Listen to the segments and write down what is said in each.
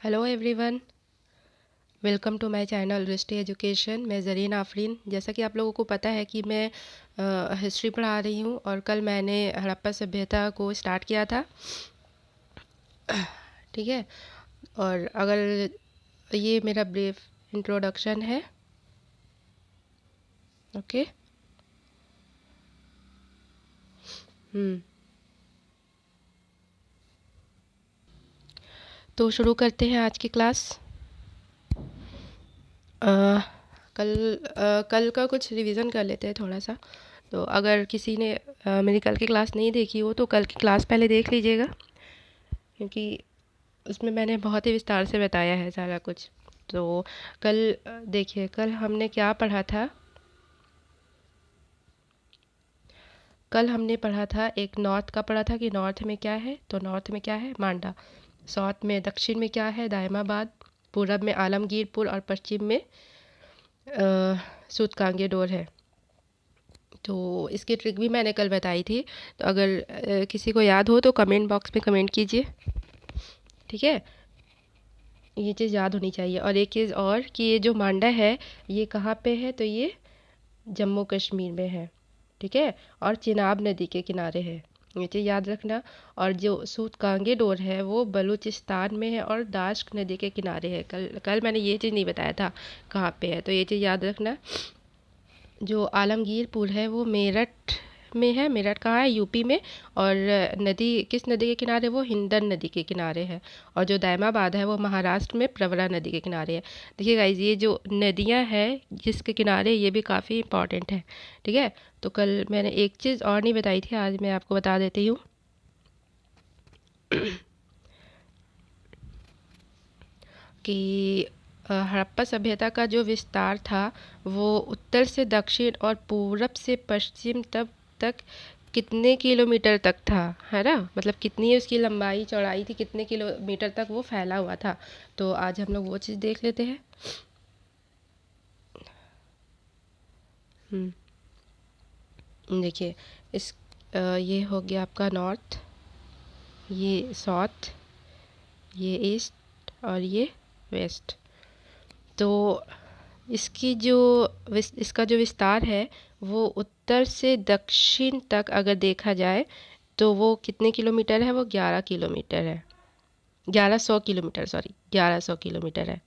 Hello everyone, welcome to my channel Drishti education. मैं ज़रीन आफरीन। जैसा कि आप लोगों को पता है कि मैं हिस्ट्री पढ़ा रही हूँ और कल मैंने हड़प्पा सभ्यता को स्टार्ट किया था। ठीक है। और अगर ये मेरा ब्रीफ इंट्रोडक्शन है। ओके। हम्म तो शुरू करते हैं आज की क्लास। अ, कल का कुछ रिवीजन कर लेते हैं थोड़ा सा। तो अगर किसी ने मेरी कल की क्लास नहीं देखी हो तो कल की क्लास पहले देख लीजिएगा, क्योंकि उसमें मैंने बहुत ही विस्तार से बताया है सारा कुछ। तो कल देखिए, कल हमने क्या पढ़ा था। कल हमने पढ़ा था, एक नॉर्थ का पढ़ा था कि नॉर्थ में क्या है। तो नॉर्थ में क्या है? मांडा। साउथ में, दक्षिण में क्या है? दायमाबाद। पूरब में आलमगीरपुर और पश्चिम में सूतकांगेडोर है। तो इसकी ट्रिक भी मैंने कल बताई थी। तो अगर किसी को याद हो तो कमेंट बॉक्स में कमेंट कीजिए। ठीक है, ये चीज़ याद होनी चाहिए। और एक चीज़ और कि ये जो मांडा है, ये कहाँ पे है? तो ये जम्मू कश्मीर में है। ठीक है। और चिनाब नदी के किनारे है, ये चीज़ याद रखना। और जो सूत कांगे डोर है वो बलूचिस्तान में है और दाश्क नदी के किनारे है। कल कल मैंने ये चीज़ नहीं बताया था कहाँ पे है, तो ये चीज़ याद रखना। जो आलमगीरपुर है वो मेरठ में है। मेरठ कहाँ है? यूपी में। और नदी किस नदी के किनारे? वो हिंडन नदी के किनारे है। और जो दायमाबाद है वो महाराष्ट्र में प्रवरा नदी के किनारे है। देखिए गाइज, ये जो नदियाँ हैं जिसके किनारे, ये भी काफ़ी इंपॉर्टेंट है। ठीक है। तो कल मैंने एक चीज़ और नहीं बताई थी, आज मैं आपको बता देती हूँ कि हड़प्पा सभ्यता का जो विस्तार था वो उत्तर से दक्षिण और पूरब से पश्चिम तक कितने किलोमीटर तक था, है ना? मतलब कितनी उसकी लंबाई चौड़ाई थी, कितने किलोमीटर तक वो फैला हुआ था। तो आज हम लोग वो चीज़ देख लेते हैं। देखिए, इस ये हो गया आपका नॉर्थ, ये साउथ, ये ईस्ट और ये वेस्ट। तो इसका जो विस्तार है वो उत्तर से दक्षिण तक अगर देखा जाए तो वो कितने किलोमीटर है? वो 11 किलोमीटर है। 1100 किलोमीटर, सॉरी, 1100 किलोमीटर है।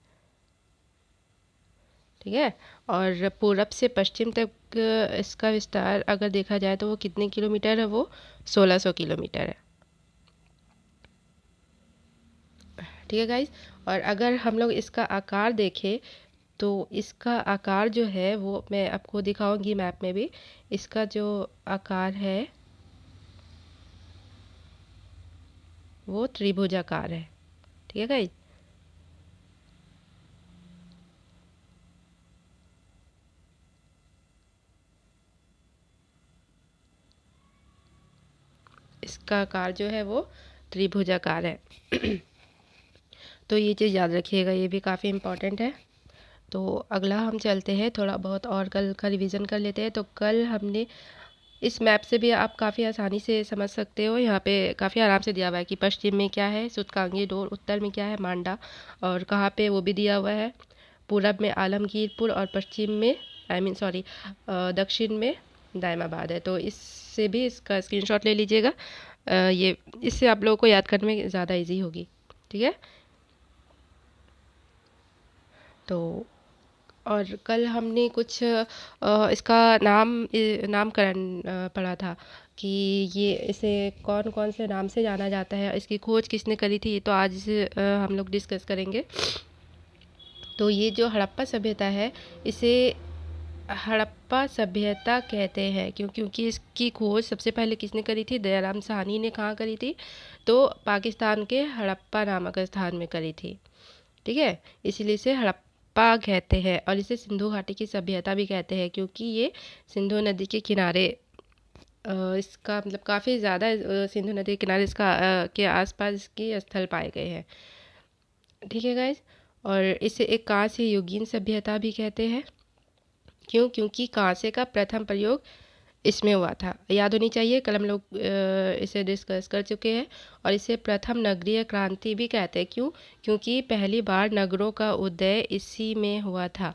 ठीक है। और पूरब से पश्चिम तक इसका विस्तार अगर देखा जाए तो वो कितने किलोमीटर है? वो 1600 किलोमीटर है। ठीक है गाइज। और अगर हम लोग इसका आकार देखें तो इसका आकार जो है वो मैं आपको दिखाऊंगी मैप में भी। इसका जो आकार है वो त्रिभुजाकार है। ठीक है गाइज। इसका आकार जो है वो त्रिभुजाकार है। तो ये चीज़ याद रखिएगा, ये भी काफ़ी इम्पोर्टेंट है। तो अगला हम चलते हैं, थोड़ा बहुत और कल का रिवीजन कर लेते हैं। तो कल हमने इस मैप से भी आप काफ़ी आसानी से समझ सकते हो। यहाँ पे काफ़ी आराम से दिया हुआ है कि पश्चिम में क्या है? सूतकांगी डोर। उत्तर में क्या है? मांडा। और कहाँ पे? वो भी दिया हुआ है। पूरब में आलमगीरपुर और पश्चिम में, आई मीन सॉरी, दक्षिण में दायमाबाद है। तो इससे भी इसका स्क्रीनशॉट ले लीजिएगा। ये इससे आप लोगों को याद करने में ज़्यादा इजी होगी। ठीक है। तो और कल हमने कुछ इसका नामकरण पढ़ा था कि ये इसे कौन कौन से नाम से जाना जाता है, इसकी खोज किसने करी थी। तो आज इसे हम लोग डिस्कस करेंगे। तो ये जो हड़प्पा सभ्यता है, इसे हड़प्पा सभ्यता कहते हैं क्योंकि इसकी खोज सबसे पहले किसने करी थी? दयाराम साहनी ने। कहाँ करी थी? तो पाकिस्तान के हड़प्पा नामक स्थान में करी थी। ठीक है। इसीलिए इसे हड़प्पा कहते हैं। और इसे सिंधु घाटी की सभ्यता भी कहते हैं क्योंकि ये सिंधु नदी के किनारे, इसका मतलब काफ़ी ज़्यादा सिंधु नदी के किनारे इसका के आसपास इसके स्थल पाए गए हैं। ठीक है गाइज। और इसे एक कांस्य युगीन सभ्यता भी कहते हैं। क्यों? क्योंकि कांसे का प्रथम प्रयोग इसमें हुआ था, याद होनी चाहिए। कल हम लोग इसे डिस्कस कर चुके हैं। और इसे प्रथम नगरीय क्रांति भी कहते हैं। क्यों? क्योंकि पहली बार नगरों का उदय इसी में हुआ था।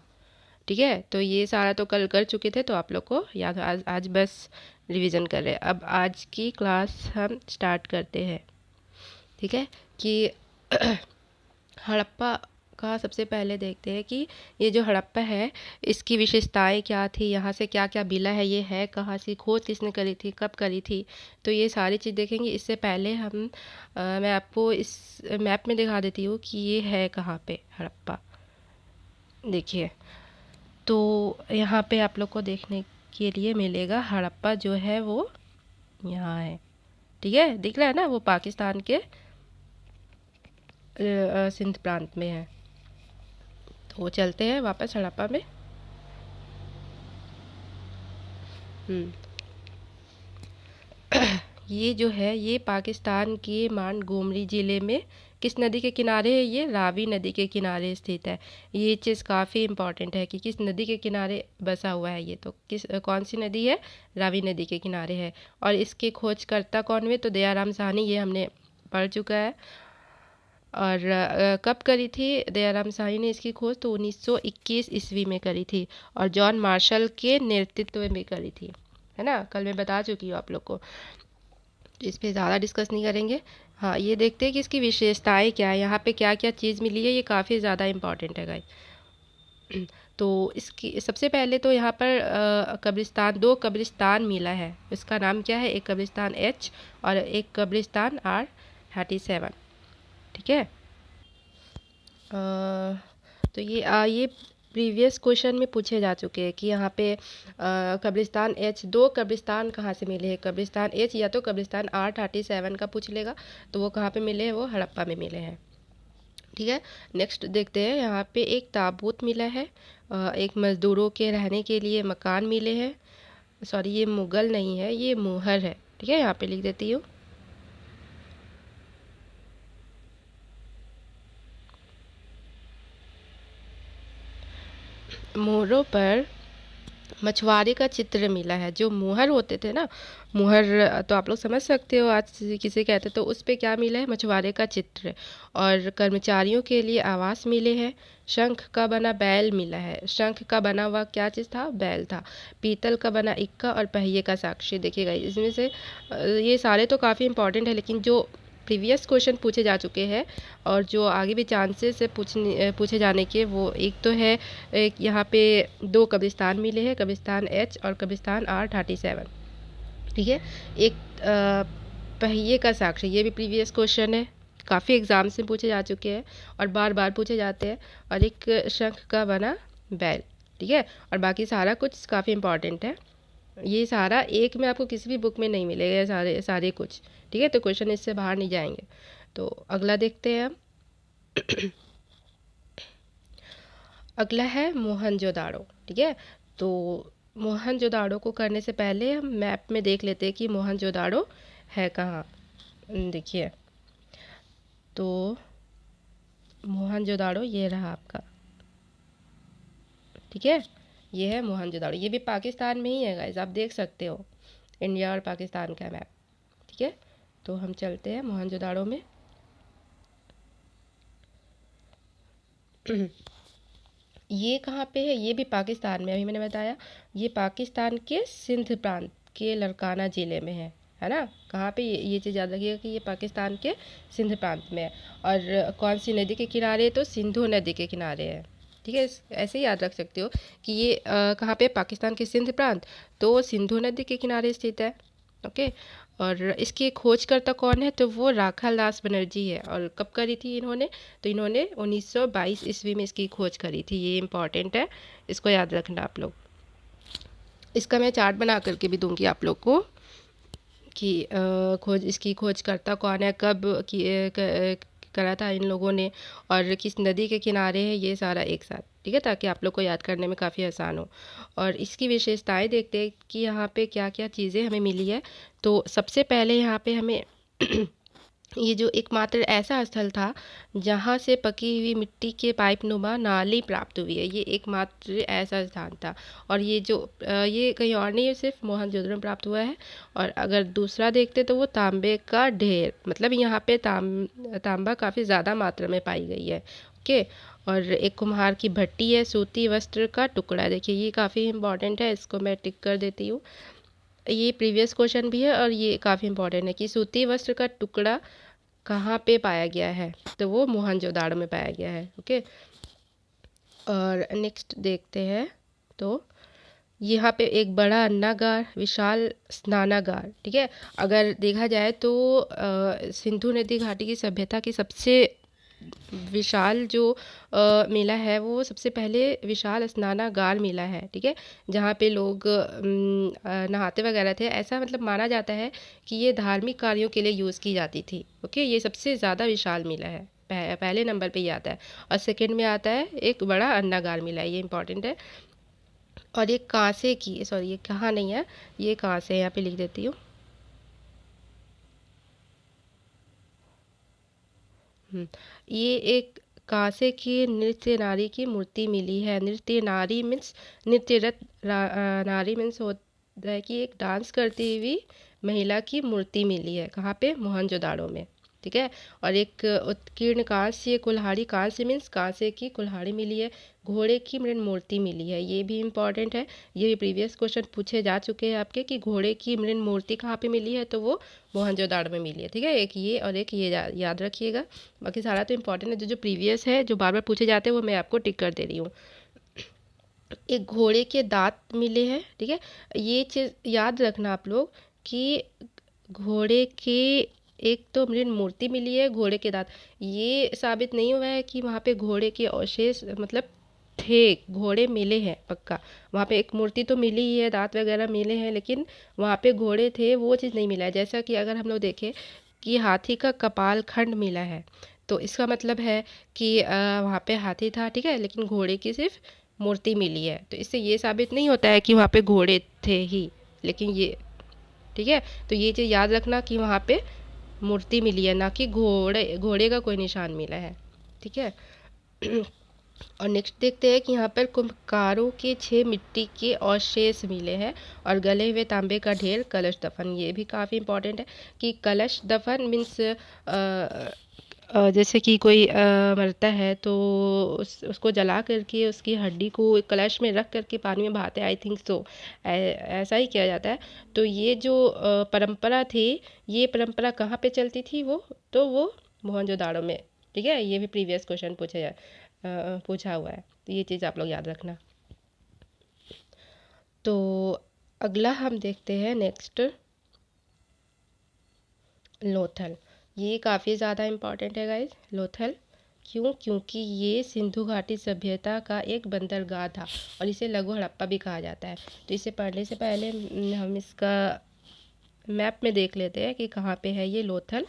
ठीक है, तो ये सारा तो कल कर चुके थे, तो आप लोग को याद, आज बस रिवीजन कर रहे हैं। अब आज की क्लास हम स्टार्ट करते हैं। ठीक है, कि हड़प्पा का सबसे पहले देखते हैं कि ये जो हड़प्पा है इसकी विशेषताएं क्या थी, यहाँ से क्या क्या मिला है, ये है कहाँ से, खोज किसने करी थी, कब करी थी, तो ये सारी चीज़ देखेंगे। इससे पहले मैं आपको इस मैप में दिखा देती हूँ कि ये है कहाँ पे हड़प्पा। देखिए, तो यहाँ पे आप लोग को देखने के लिए मिलेगा हड़प्पा जो है वो यहाँ है। ठीक है, दिख रहा है ना, वो पाकिस्तान के सिंध प्रांत में है। तो चलते हैं वापस हड़प्पा में। ये जो है ये पाकिस्तान के मानगोमरी ज़िले में किस नदी के किनारे है? ये रावी नदी के किनारे स्थित है। ये चीज़ काफ़ी इम्पॉर्टेंट है कि किस नदी के किनारे बसा हुआ है ये, तो कौन सी नदी है? रावी नदी के किनारे है। और इसके खोजकर्ता कौन हुए? तो दयाराम साहनी, ये हमने पढ़ चुका है। और कब करी थी दयाराम साहनी ने इसकी खोज? तो 1921 ईस्वी में करी थी, और जॉन मार्शल के नेतृत्व में करी थी, है ना। कल मैं बता चुकी हूँ आप लोग को, तो इस पर ज़्यादा डिस्कस नहीं करेंगे। हाँ, ये देखते हैं कि इसकी विशेषताएं क्या है, यहाँ पे क्या क्या चीज़ मिली है, ये काफ़ी ज़्यादा इम्पॉर्टेंट है गाइस। तो इसकी सबसे पहले तो यहाँ पर कब्रिस्तान, 2 कब्रिस्तान मिला है। इसका नाम क्या है? एक कब्रिस्तान H और एक कब्रिस्तान R37। ठीक है, तो ये प्रीवियस क्वेश्चन में पूछे जा चुके हैं कि यहाँ पे कब्रिस्तान H, 2 कब्रिस्तान कहाँ से मिले हैं? कब्रिस्तान H या तो कब्रिस्तान R37 का पूछ लेगा, तो वो कहाँ पे मिले हैं? वो हड़प्पा में मिले हैं। ठीक है, नेक्स्ट देखते हैं। यहाँ पे एक ताबूत मिला है, एक मज़दूरों के रहने के लिए मकान मिले हैं। सॉरी, ये मुगल नहीं है, ये मोहर है। ठीक है, यहाँ पे लिख देती हूँ। मोहरों पर मछुआरे का चित्र मिला है। जो मुहर होते थे ना, मुहर तो आप लोग समझ सकते हो, आज किसे कहते, तो उस पे क्या मिला है? मछुआरे का चित्र। और कर्मचारियों के लिए आवास मिले हैं। शंख का बना बैल मिला है। शंख का बना हुआ क्या चीज़ था? बैल था। पीतल का बना इक्का और पहिए का साक्षी। देखिएगा, इसमें से ये सारे तो काफ़ी इंपॉर्टेंट है, लेकिन जो प्रीवियस क्वेश्चन पूछे जा चुके हैं और जो आगे भी चांसेस है पूछे जाने के, वो एक तो है, एक यहाँ पे 2 कब्रिस्तान मिले हैं, कब्रिस्तान H और कब्रिस्तान R37। ठीक है, एक पहिए का साक्षी, ये भी प्रीवियस क्वेश्चन है, काफ़ी एग्जाम से पूछे जा चुके हैं और बार बार पूछे जाते हैं। और एक शंख का बना बैल। ठीक है, और बाकी सारा कुछ काफ़ी इंपॉर्टेंट है। ये सारा एक में आपको किसी भी बुक में नहीं मिलेगा, ये सारे सारे कुछ। ठीक है, तो क्वेश्चन इससे बाहर नहीं जाएंगे। तो अगला देखते हैं हम। अगला है मोहनजोदाड़ो। ठीक है, तो मोहनजोदाड़ो को करने से पहले हम मैप में देख लेते हैं कि मोहनजोदाड़ो है कहाँ। देखिए, तो मोहनजोदाड़ो ये रहा आपका। ठीक है, ये है मोहनजोदाड़ो, ये भी पाकिस्तान में ही है गाइस, आप देख सकते हो, इंडिया और पाकिस्तान का मैप। ठीक है, तो हम चलते हैं मोहनजोदाड़ो में। ये कहाँ पे है? ये भी पाकिस्तान में, अभी मैंने बताया, ये पाकिस्तान के सिंध प्रांत के लड़काना ज़िले में है ना। कहाँ पे? ये चीज़ याद रखिएगा कि ये पाकिस्तान के सिंध प्रांत में है। और कौन सी नदी के किनारे? तो सिंधु नदी के किनारे है। ठीक है, ऐसे ही याद रख सकते हो कि ये कहाँ पे? पाकिस्तान के सिंध प्रांत, तो सिंधु नदी के किनारे स्थित है। ओके, और इसकी खोजकर्ता कौन है? तो वो राखाल दास बनर्जी है। और कब करी थी इन्होंने? तो इन्होंने 1922 ईस्वी में इसकी खोज करी थी। ये इम्पॉर्टेंट है, इसको याद रखना आप लोग। इसका मैं चार्ट बना करके भी दूंगी आप लोग को कि इसकी खोजकर्ता कौन है, कब करा था इन लोगों ने, और किस नदी के किनारे है, ये सारा एक साथ। ठीक है, ताकि आप लोग को याद करने में काफ़ी आसान हो। और इसकी विशेषताएं देखते हैं कि यहाँ पे क्या क्या चीज़ें हमें मिली है। तो सबसे पहले यहाँ पे हमें ये जो एकमात्र ऐसा स्थल था जहाँ से पकी हुई मिट्टी के पाइप नुमा नाली प्राप्त हुई है। ये एकमात्र ऐसा स्थान था। और ये कहीं और नहीं है, सिर्फ मोहनजोदड़ो में प्राप्त हुआ है। और अगर दूसरा देखते तो वो तांबे का ढेर, मतलब यहाँ पे तांबा काफ़ी ज़्यादा मात्रा में पाई गई है। ओके। और एक कुम्हार की भट्टी है, सूती वस्त्र का टुकड़ा। देखिए ये काफ़ी इंपॉर्टेंट है, इसको मैं टिक कर देती हूँ। ये प्रीवियस क्वेश्चन भी है और ये काफ़ी इंपॉर्टेंट है कि सूती वस्त्र का टुकड़ा कहाँ पे पाया गया है, तो वो मोहनजोदाड़ो में पाया गया है। ओके। और नेक्स्ट देखते हैं तो यहाँ पे एक बड़ा अन्नागार, विशाल स्नानागार। ठीक है। अगर देखा जाए तो सिंधु नदी घाटी की सभ्यता की सबसे विशाल जो मेला है वो सबसे पहले विशाल स्नानागार मेला है। ठीक है। जहाँ पे लोग नहाते वगैरह थे, ऐसा मतलब माना जाता है कि ये धार्मिक कार्यों के लिए यूज़ की जाती थी। ओके। ये सबसे ज़्यादा विशाल मेला है, पहले नंबर पे ये आता है। और सेकंड में आता है एक बड़ा अन्नागार मेला, ये इंपॉर्टेंट है। और ये कांसे की, सॉरी ये कहाँ नहीं है, ये कहाँ से है, यहाँ पे लिख देती हूँ। ये एक कांसे की नृत्य नारी की मूर्ति मिली है। नृत्य नारी मीन्स नृत्यरत नारी मीन्स होता है कि एक डांस करती हुई महिला की मूर्ति मिली है। कहाँ पे? मोहनजोदाड़ो में। ठीक है। और एक उत्कीर्ण कांस्य कुल्हाड़ी, कांस्य मीन्स कांसे की कुल्हाड़ी मिली है। घोड़े की मृण मूर्ति मिली है, ये भी इम्पॉर्टेंट है। ये भी प्रीवियस क्वेश्चन पूछे जा चुके हैं आपके कि घोड़े की मृण मूर्ति कहाँ पे मिली है, तो वो मोहनजोदाड़ो में मिली है। ठीक है। एक ये और एक ये याद रखिएगा। बाकी सारा तो इम्पॉर्टेंट है, जो जो प्रीवियस है जो बार बार पूछे जाते हैं वो मैं आपको टिक कर दे रही हूँ। एक घोड़े के दांत मिले हैं। ठीक है। ये चीज़ याद रखना आप लोग कि घोड़े के, एक तो मृण मूर्ति मिली है, घोड़े के दांत, ये साबित नहीं हुआ है कि वहाँ पे घोड़े के अवशेष मतलब थे, घोड़े मिले हैं पक्का। वहाँ पे एक मूर्ति तो मिली ही है, दांत वगैरह मिले हैं, लेकिन वहाँ पे घोड़े थे वो चीज़ नहीं मिला है। जैसा कि अगर हम लोग देखें कि हाथी का कपाल खंड मिला है, तो इसका मतलब है कि वहाँ पे हाथी था। ठीक है। लेकिन घोड़े की सिर्फ मूर्ति मिली है, तो इससे ये साबित नहीं होता है कि वहाँ पे घोड़े थे ही, लेकिन ये, ठीक है। तो ये चीज़ याद रखना कि वहाँ पे मूर्ति मिली है, ना कि घोड़े का कोई निशान मिला है। ठीक है। और नेक्स्ट देखते हैं कि यहाँ पर कुम्भकारों के 6 मिट्टी के अवशेष मिले हैं। और गले हुए तांबे का ढेर, कलश दफन, ये भी काफ़ी इंपॉर्टेंट है कि कलश दफन मीन्स जैसे कि कोई मरता है तो उसको जला करके उसकी हड्डी को एक कलश में रख करके पानी में बहाते, आई थिंक सो ऐसा ही किया जाता है। तो ये जो परंपरा थी, ये परंपरा कहाँ पे चलती थी, वो मोहनजोदाड़ो में। ठीक है। ये भी प्रीवियस क्वेश्चन पूछा हुआ है, तो ये चीज़ आप लोग याद रखना। तो अगला हम देखते हैं नेक्स्ट, लोथल। ये काफ़ी ज़्यादा इम्पॉर्टेंट है गाइज, लोथल। क्यों? क्योंकि ये सिंधु घाटी सभ्यता का एक बंदरगाह था और इसे लघु हड़प्पा भी कहा जाता है। तो इसे पढ़ने से पहले हम इसका मैप में देख लेते हैं कि कहाँ पे है ये लोथल।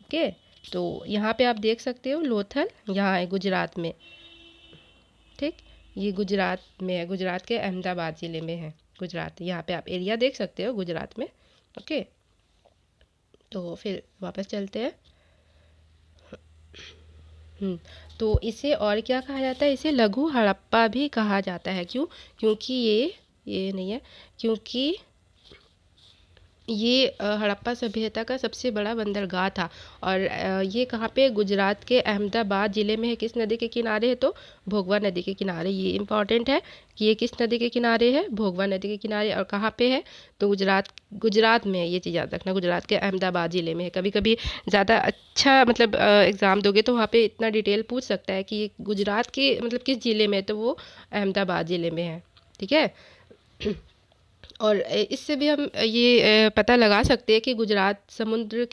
ओके। तो यहाँ पे आप देख सकते हो लोथल यहाँ है गुजरात में। ठीक। ये गुजरात में है, गुजरात के अहमदाबाद ज़िले में है गुजरात। यहाँ पे आप एरिया देख सकते हो गुजरात में। ओके। तो फिर वापस चलते हैं। तो इसे और क्या कहा जाता है? इसे लघु हड़प्पा भी कहा जाता है। क्यों? क्योंकि ये नहीं है, क्योंकि ये हड़प्पा सभ्यता का सबसे बड़ा बंदरगाह था। और ये कहाँ पे? गुजरात के अहमदाबाद ज़िले में है। किस नदी के किनारे है? तो भोगवा नदी के किनारे। ये इम्पॉर्टेंट है कि ये किस नदी के किनारे है? भोगवा नदी के किनारे। और कहाँ पे है? तो गुजरात में है। ये चीज़ याद रखना, गुजरात के अहमदाबाद ज़िले में है। कभी कभी ज़्यादा अच्छा मतलब एग्ज़ाम दोगे तो वहाँ पे इतना डिटेल पूछ सकता है कि ये गुजरात के मतलब किस ज़िले में है, तो वो अहमदाबाद ज़िले में है। ठीक है। और इससे भी हम ये पता लगा सकते हैं कि गुजरात समुद्र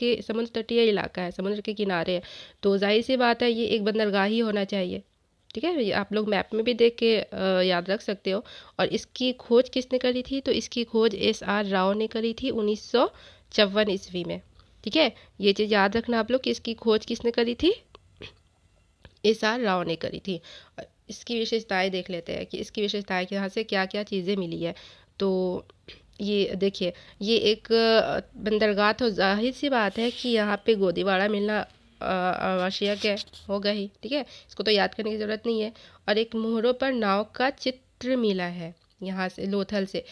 तटीय इलाका है, समुद्र के किनारे है। तो जाहिर सी बात है ये एक बंदरगाह ही होना चाहिए। ठीक है। ये आप लोग मैप में भी देख के याद रख सकते हो। और इसकी खोज किसने करी थी? तो इसकी खोज SR राव ने करी थी 1954 ईस्वी में। ठीक है। ये चीज़ याद रखना आप लोग कि इसकी खोज किसने करी थी? SR राव ने करी थी। इसकी विशेषताएं देख लेते हैं कि इसकी विशेषताएं यहाँ से क्या क्या चीज़ें मिली है। तो ये देखिए, ये एक बंदरगाह, तो जाहिर सी बात है कि यहाँ पे गोदीवाड़ा मिलना आवश्यक है, होगा ही, ठीक है, इसको तो याद करने की ज़रूरत नहीं है। और एक मोहरों पर नाव का चित्र मिला है यहाँ से, लोथल से,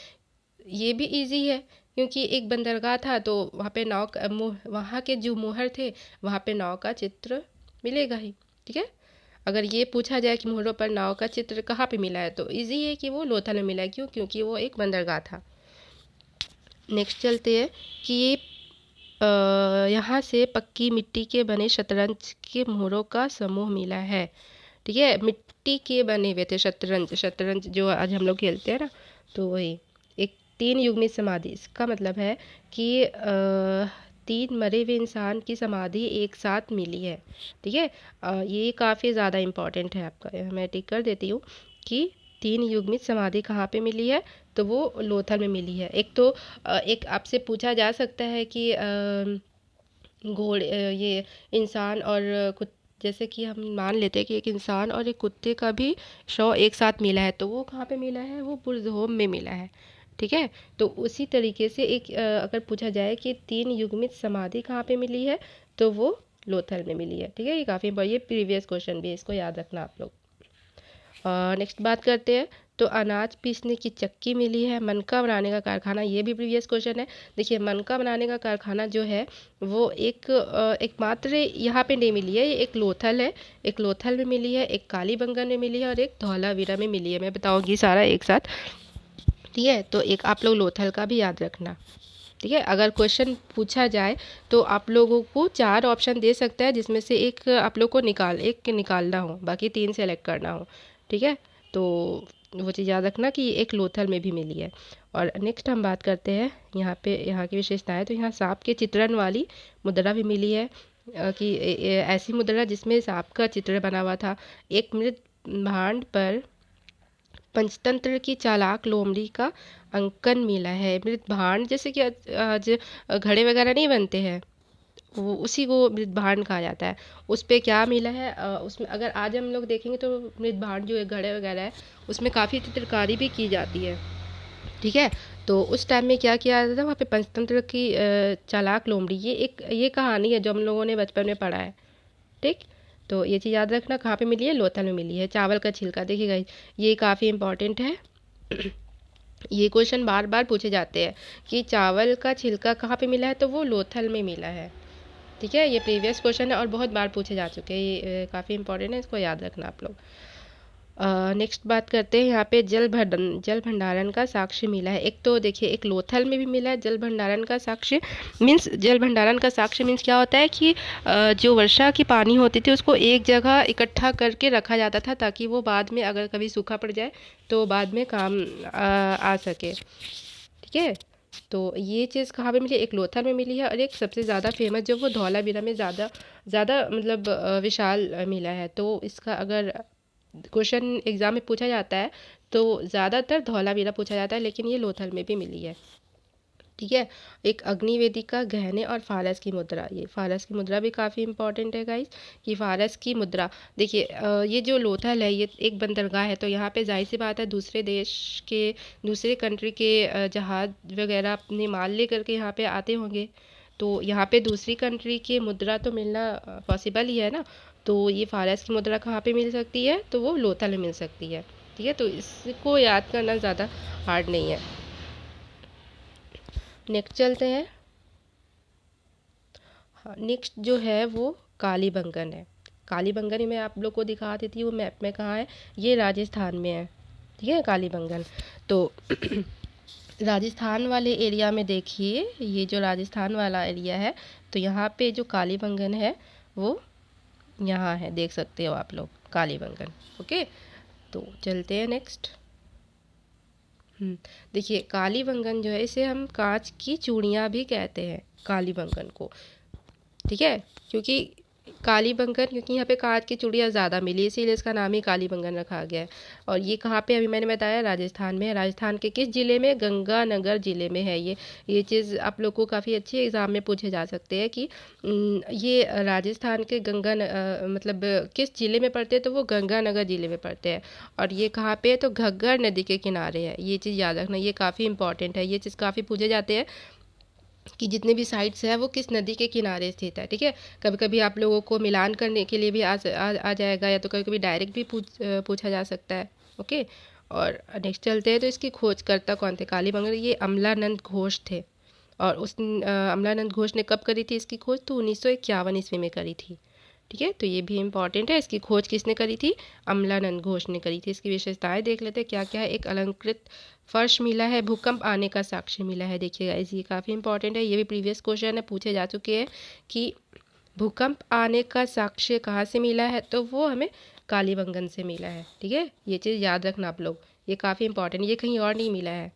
ये भी इजी है, क्योंकि एक बंदरगाह था तो वहाँ पे वहाँ के जो मोहर थे वहाँ पे नाव का चित्र मिलेगा ही, ठीक है। अगर ये पूछा जाए कि मोहरों पर नाव का चित्र कहाँ पे मिला है, तो इजी है कि वो लोथल में मिला है, क्यों, क्योंकि वो एक बंदरगाह था। नेक्स्ट चलते हैं कि यहाँ से पक्की मिट्टी के बने शतरंज के मोहरों का समूह मिला है, ठीक है। मिट्टी के बने हुए थे शतरंज, शतरंज जो आज हम लोग खेलते हैं ना, तो वही एक 3 युग्मित समाधि, इसका मतलब है कि 3 मरे हुए इंसान की समाधि एक साथ मिली है, ठीक है। ये काफ़ी ज़्यादा इम्पॉर्टेंट है आपका, मैं टिक कर देती हूँ कि 3 युग्मित समाधि कहाँ पे मिली है, तो वो लोथल में मिली है। एक तो एक आपसे पूछा जा सकता है कि ये इंसान और जैसे कि हम मान लेते हैं कि एक इंसान और एक कुत्ते का भी शव एक साथ मिला है, तो वो कहाँ पे मिला है, वो बुर्ज़होम में मिला है, ठीक है। तो उसी तरीके से एक अगर पूछा जाए कि 3 युग्मित समाधि कहाँ पे मिली है, तो वो लोथल में मिली है, ठीक है। ये काफ़ी ये प्रीवियस क्वेश्चन भी है, इसको याद रखना आप लोग। नेक्स्ट बात करते हैं, तो अनाज पीसने की चक्की मिली है, मनका बनाने का कारखाना, ये भी प्रीवियस क्वेश्चन है। देखिए, मनका बनाने का कारखाना जो है वो एकमात्र यहाँ पे नहीं मिली है, ये एक लोथल है, एक लोथल में मिली है, एक कालीबंगन में मिली है और एक धौलावीरा में मिली है। मैं बताऊँगी सारा एक साथ, ठीक है। तो एक आप लोग लोथल का भी याद रखना, ठीक है। अगर क्वेश्चन पूछा जाए तो आप लोगों को 4 ऑप्शन दे सकता है, जिसमें से एक आप लोग को निकालना हो, बाकी 3 सेलेक्ट करना हो, ठीक है। तो वो चीज़ याद रखना कि एक लोथल में भी मिली है। और नेक्स्ट हम बात करते हैं यहाँ पे, यहाँ की विशेषताएं, तो यहाँ सांप के चित्रण वाली मुद्रा भी मिली है, कि ऐसी मुद्रा जिसमें सांप का चित्र बना हुआ था। एक मृत भांड पर पंचतंत्र की चालाक लोमड़ी का अंकन मिला है। मृत भांड जैसे कि आज घड़े वगैरह नहीं बनते हैं, वो उसी को मृत भांड कहा जाता है। उस पे क्या मिला है, उसमें अगर आज हम लोग देखेंगे तो मृत भांड जो है, घड़े वगैरह है, उसमें काफ़ी चित्रकारी भी की जाती है, ठीक है। तो उस टाइम में क्या किया जाता था, वहाँ पे पंचतंत्र की चालाक लोमड़ी, ये कहानी है जो हम लोगों ने बचपन में पढ़ा है, ठीक। तो ये चीज़ याद रखना, कहाँ पे मिली है, लोथल में मिली है। चावल का छिलका, देखिएगा ये काफ़ी इंपॉर्टेंट है। ये क्वेश्चन बार बार पूछे जाते हैं कि चावल का छिलका कहाँ पे मिला है, तो वो लोथल में मिला है, ठीक है। ये प्रीवियस क्वेश्चन है और बहुत बार पूछे जा चुके हैं, ये काफ़ी इंपॉर्टेंट है, इसको याद रखना आप लोग। नेक्स्ट बात करते हैं, यहाँ पे जल भंडारण का साक्ष्य मिला है। एक तो देखिए, एक लोथल में भी मिला है जल भंडारण का साक्ष्य। जल भंडारण का साक्ष्य मीन्स क्या होता है कि जो वर्षा की पानी होती थी उसको एक जगह इकट्ठा करके रखा जाता था, ताकि वो बाद में अगर कभी सूखा पड़ जाए तो बाद में काम आ सके, ठीक है। तो ये चीज़ कहाँ पे मिली, एक लोथल में मिली है। और एक सबसे ज़्यादा फेमस जो वो धौलावीरा में ज़्यादा ज़्यादा मतलब विशाल मिला है। तो इसका अगर क्वेश्चन एग्ज़ाम में पूछा जाता है तो ज़्यादातर धौलावीरा पूछा जाता है, लेकिन ये लोथल में भी मिली है, ठीक है। एक अग्निवेदिका, गहने और फारस की मुद्रा, ये फारस की मुद्रा भी काफ़ी इंपॉर्टेंट है गाइस, कि फारस की मुद्रा देखिए, ये जो लोथल है ये एक बंदरगाह है, तो यहाँ पे जाहिर सी बात है दूसरे देश के, दूसरे कंट्री के जहाज़ वगैरह अपने माल ले करके यहाँ पे आते होंगे, तो यहाँ पे दूसरी कंट्री की मुद्रा तो मिलना पॉसिबल ही है ना। तो ये फारस की मुद्रा कहाँ पे मिल सकती है, तो वो लोथल में मिल सकती है, ठीक है। तो इसको याद करना ज़्यादा हार्ड नहीं है। नेक्स्ट चलते हैं। हाँ, नेक्स्ट जो है वो कालीबंगन है। कालीबंगन ही मैं आप लोग को दिखा देती हूँ मैप में कहाँ है, ये राजस्थान में है, ठीक है, कालीबंगन। तो राजस्थान वाले एरिया में देखिए, ये जो राजस्थान वाला एरिया है, तो यहाँ पे जो कालीबंगन है वो यहाँ है, देख सकते हो आप लोग कालीबंगन, ओके। तो चलते हैं नेक्स्ट। देखिए, कालीबंगन जो है इसे हम कांच की चूड़ियाँ भी कहते हैं, कालीबंगन को, ठीक है, क्योंकि कालीबंगन, क्योंकि यहाँ पे कांच की चूड़ियाँ ज़्यादा मिली इसीलिए इसका नाम ही कालीबंगन रखा गया है। और ये कहाँ पे, अभी मैंने बताया राजस्थान में है। राजस्थान के किस ज़िले में? गंगानगर ज़िले में है ये चीज़ आप लोग को काफ़ी अच्छी एग्ज़ाम में पूछे जा सकते हैं कि ये राजस्थान के मतलब किस ज़िले में पड़ते हैं, तो वो गंगानगर ज़िले में पड़ते हैं। और ये कहाँ पे है? तो घग्गर नदी के किनारे है। ये चीज़ याद रखना, ये काफ़ी इंपॉर्टेंट है। ये चीज़ काफ़ी पूछे जाते हैं कि जितने भी साइट्स है वो किस नदी के किनारे स्थित है। ठीक है, कभी कभी आप लोगों को मिलान करने के लिए भी आ जाएगा, या तो कभी कभी डायरेक्ट भी पूछा जा सकता है। ओके, और नेक्स्ट चलते हैं। तो इसकी खोजकर्ता कौन थे कालीबंगन? ये अमलानंद घोष थे। और उस अमलानंद घोष ने कब करी थी इसकी खोज? तो 1951 ईस्वी में करी थी। ठीक है, तो ये भी इम्पॉर्टेंट है। इसकी खोज किसने करी थी? अमलानंद घोष ने करी थी। इसकी विशेषताएं देख लेते हैं क्या क्या है। एक अलंकृत फर्श मिला है, भूकंप आने का साक्ष्य मिला है। देखिएगा ये काफ़ी इंपॉर्टेंट है, ये भी प्रीवियस क्वेश्चन है, पूछे जा चुके हैं कि भूकंप आने का साक्ष्य कहाँ से मिला है, तो वो हमें कालीबंगन से मिला है। ठीक है, ये चीज़ याद रखना आप लोग, ये काफ़ी इंपॉर्टेंट, ये कहीं और नहीं मिला है।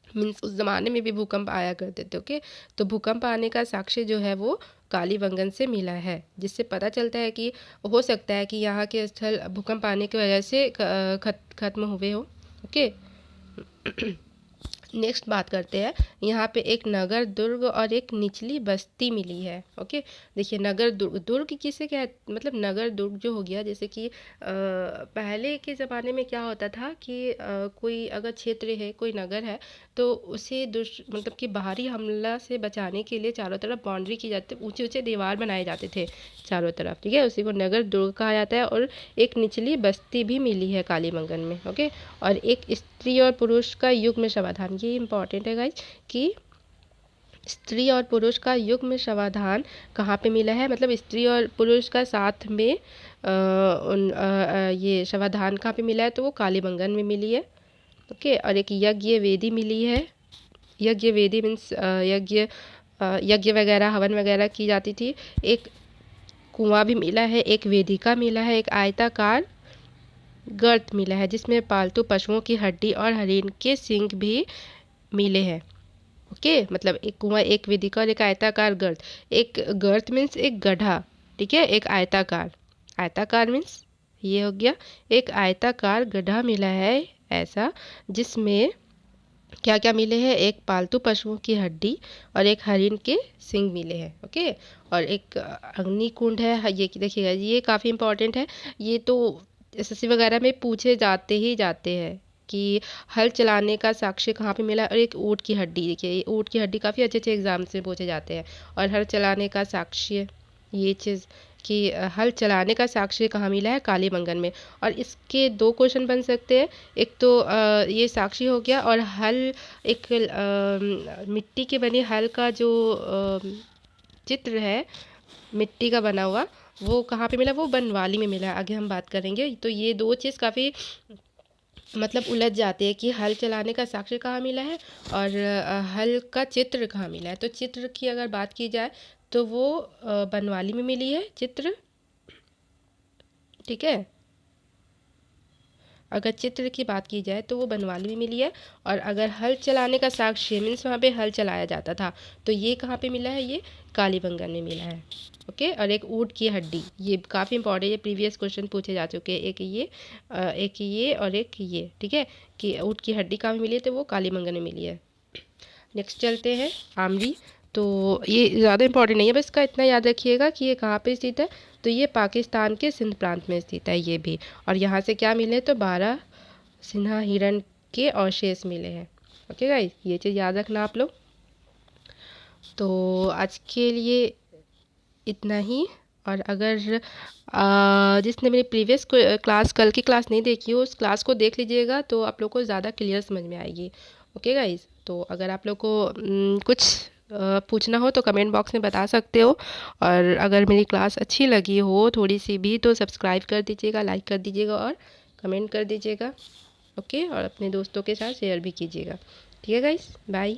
मीन्स उस ज़माने में भी भूकंप आया करते थे। ओके, तो भूकंप आने का साक्ष्य जो है वो कालीबंगन से मिला है, जिससे पता चलता है कि हो सकता है कि यहाँ के स्थल भूकंप आने की वजह से खत्म हुए हो। ओके, नेक्स्ट बात करते हैं। यहाँ पे एक नगर दुर्ग और एक निचली बस्ती मिली है। ओके, देखिए नगर दुर्ग किसे क्या मतलब नगर दुर्ग जो हो गया, जैसे कि पहले के ज़माने में क्या होता था कि कोई अगर क्षेत्र है, कोई नगर है, तो उसे मतलब कि बाहरी हमला से बचाने के लिए चारों तरफ बाउंड्री की जाती, ऊंचे ऊंचे दीवार बनाए जाते थे चारों तरफ। ठीक है, उसी को नगर दुर्ग कहा जाता है। और एक निचली बस्ती भी मिली है कालीबंगन में। ओके, और एक स्त्री और पुरुष का युग्म समाधान, ये इंपॉर्टेंट है गाइज कि स्त्री और पुरुष का युग्म समाधान कहाँ पे मिला है, मतलब स्त्री और पुरुष का साथ में ये समाधान कहाँ पे मिला है, तो वो कालीबंगन में मिली है। ओके, और एक यज्ञ वेदी मिली है। यज्ञ वेदी मीन्स यज्ञ वगैरह हवन वगैरह की जाती थी। एक कुआं भी मिला है, एक वेदिका मिला है, एक आयताकार गर्त मिला है जिसमें पालतू पशुओं की हड्डी और हरिण के सींग भी मिले हैं। ओके, मतलब एक कुआं, एक वेदिका और एक आयताकार गर्त। एक गर्त मीन्स एक गड्ढा। ठीक है, एक आयताकार, आयताकार मीन्स ये हो गया। एक आयताकार गड्ढा मिला है ऐसा, जिसमें क्या क्या मिले हैं? एक पालतू पशुओं की हड्डी और एक हरिण के सींग मिले हैं। ओके, और एक अग्निकुंड है। ये देखिएगा, ये काफ़ी इंपॉर्टेंट है। ये तो एसएससी वगैरह में पूछे जाते ही जाते हैं कि हल चलाने का साक्ष्य कहाँ पे मिला। और एक ऊँट की हड्डी, देखिए ये ऊँट की हड्डी काफ़ी अच्छे अच्छे एग्जाम से पूछे जाते हैं। और हल चलाने का साक्ष्य, ये चीज़ कि हल चलाने का साक्ष्य कहाँ मिला है? कालीबंगन में। और इसके दो क्वेश्चन बन सकते हैं, एक तो ये साक्षी हो गया, और हल एक मिट्टी के बने हल का जो चित्र है मिट्टी का बना हुआ, वो कहाँ पे मिला? वो बनवाली में मिला। आगे हम बात करेंगे। तो ये दो चीज़ काफ़ी मतलब उलझ जाते हैं कि हल चलाने का साक्ष्य कहाँ मिला है और हल का चित्र कहाँ मिला है। तो चित्र की अगर बात की जाए तो वो बनवाली में मिली है चित्र। ठीक है, अगर चित्र की बात की जाए तो वो बनवाली में मिली है। और अगर हल चलाने का साक्ष्य मीन्स वहाँ पे हल चलाया जाता था, तो ये कहाँ पे मिला है? ये कालीबंगन में मिला है। ओके, और एक ऊँट की हड्डी, ये काफ़ी इंपॉर्टेंट, ये प्रीवियस क्वेश्चन पूछे जा चुके हैं। एक ये और एक ये। ठीक है, कि ऊँट की हड्डी कहाँ मिली है? तो वो कालीबंगन में मिली है। नेक्स्ट चलते हैं आमरी। तो ये ज़्यादा इंपॉर्टेंट नहीं है, बस इसका इतना याद रखिएगा कि ये कहाँ पे स्थित है। तो ये पाकिस्तान के सिंध प्रांत में स्थित है ये भी। और यहाँ से क्या मिले? तो 12 सिन्हा हिरण के अवशेष मिले हैं। ओके गाइस, ये चीज़ याद रखना आप लोग। तो आज के लिए इतना ही। और अगर जिसने मेरी प्रीवियस क्लास, कल की क्लास नहीं देखी हो, उस क्लास को देख लीजिएगा तो आप लोग को ज़्यादा क्लियर समझ में आएगी। ओके गाइस, तो अगर आप लोग को कुछ पूछना हो तो कमेंट बॉक्स में बता सकते हो। और अगर मेरी क्लास अच्छी लगी हो थोड़ी सी भी तो सब्सक्राइब कर दीजिएगा, लाइक कर दीजिएगा और कमेंट कर दीजिएगा। ओके, और अपने दोस्तों के साथ शेयर भी कीजिएगा। ठीक है गाइस, बाय।